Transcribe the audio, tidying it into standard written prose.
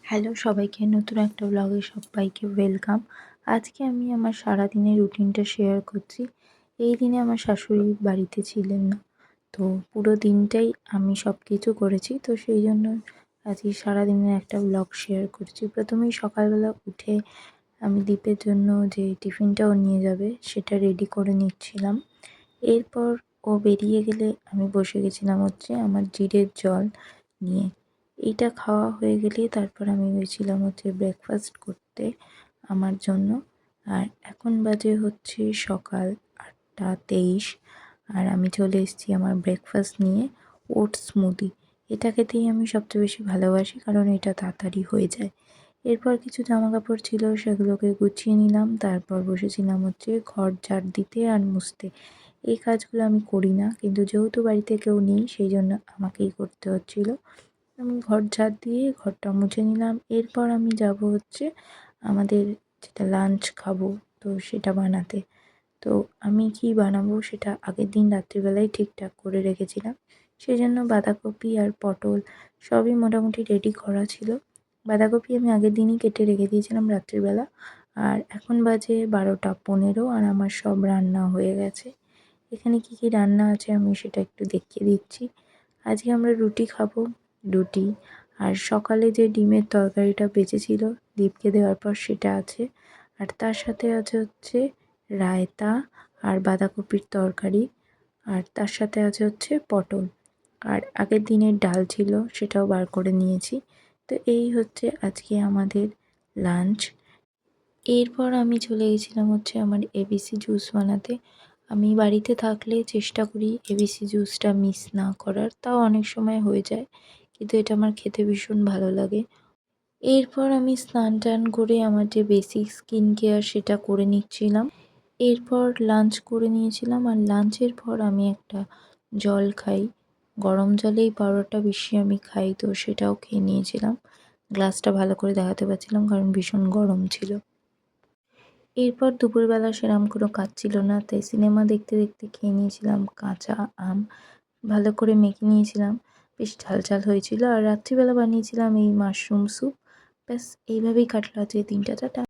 Hello সবাইকে, নতুন একটা ব্লগে সবাইকে ওয়েলকাম। আজকে আমি আমার সারাদিনের রুটিনটা শেয়ার করছি। এই দিনে আমার শাশুড়ি বাড়িতে ছিলেন না, তো পুরো দিনটাই আমি সব কিছু করেছি। তো সেই জন্য আজকে সারাদিনের একটা ব্লগ শেয়ার করছি। প্রথমেই সকালবেলা উঠে আমি দীপের জন্য যে টিফিনটা ও নিয়ে যাবে সেটা রেডি করে নিচ্ছিলাম। এরপর ও বেরিয়ে গেলে আমি বসে গেছিলাম আমার জিরের জল নিয়ে। এইটা খাওয়া হয়ে গেলে তারপর আমি গেছিলাম ব্রেকফাস্ট করতে আমার জন্য। আর এখন বাজে সকাল 8:23, আর আমি চলে এসেছি আমার ব্রেকফাস্ট নিয়ে, ওটস স্মুদি। এটা খেতেই আমি সবচেয়ে বেশি ভালোবাসি, কারণ এটা তাড়াতাড়ি হয়ে যায়। এরপর কিছু জামাকাপড় ছিল, সেগুলোকে গুছিয়ে নিলাম। তারপর বসেছিলাম ঘর ঝাড় দিতে আর মুছতে। এই কাজগুলো আমি করি না, কিন্তু যেহেতু বাড়িতে কেউ নেই সেই জন্য আমাকেই করতে হচ্ছিল। আমি ঘর ঝাড় দিয়ে ঘরটা মুছে নিলাম। এরপর আমি যাব আমাদের যেটা লাঞ্চ খাবো, তো সেটা বানাতে। তো আমি কি বানাবো সেটা আগের দিন রাত্রিবেলায় ঠিকঠাক করে রেখেছিলাম। সেই জন্য বাঁধাকপি আর পটল সবই মোটামুটি রেডি করা ছিল। বাঁধাকপি আমি আগের দিনই কেটে রেখে দিয়েছিলাম রাত্রিবেলা। আর এখন বাজে 12টা 15, আর আমার সব রান্না হয়ে গেছে। এখানে কি কি রান্না আছে আমি সেটা একটু দেখিয়ে দিচ্ছি। আজকে আমরা রুটি খাবো, রুটি। আর সকালে যে ডিমের তরকারিটা বেঁচেছিল দীপকে দেওয়ার পর সেটা আছে। আর তার সাথে আছে রায়তা আর বাঁধাকপির তরকারি। আর তার সাথে আছে পটল। আর আগের দিনের ডাল ছিল, সেটাও বার করে নিয়েছি। তো এই আজকে আমাদের লাঞ্চ। এরপর আমি চলে গেছিলাম আমার এবিসি জুস বানাতে। আমি বাড়িতে থাকলে চেষ্টা করি এবিসি জুসটা মিস না করার, তাও অনেক সময় হয়ে যায়, কিন্তু এটা আমার খেতে ভীষণ ভালো লাগে। এরপর আমি স্নান টান করে আমার যে বেসিক স্কিন কেয়ার সেটা করে নিচ্ছিলাম। এরপর লাঞ্চ করে নিয়েছিলাম, আর লাঞ্চের পর আমি একটা জল খাই। গরম জলেই পরোটা বেশি আমি খাই, তো সেটাও খেয়ে নিয়েছিলাম। গ্লাসটা ভালো করে দেখাতে পারছিলাম কারণ ভীষণ গরম ছিল। এরপর দুপুরবেলা সেরকম কোনো কাজ ছিল না, তাই সিনেমা দেখতে দেখতে খেয়ে নিয়েছিলাম কাঁচা আম। ভালো করে মেখে নিয়েছিলাম, বেশ ঝাল ঝাল হয়েছিল। আর রাত্রিবেলা বানিয়েছিলাম এই মাশরুম স্যুপ। ব্যাস এইভাবেই কাটলো আজকে দিনটা। টাটা।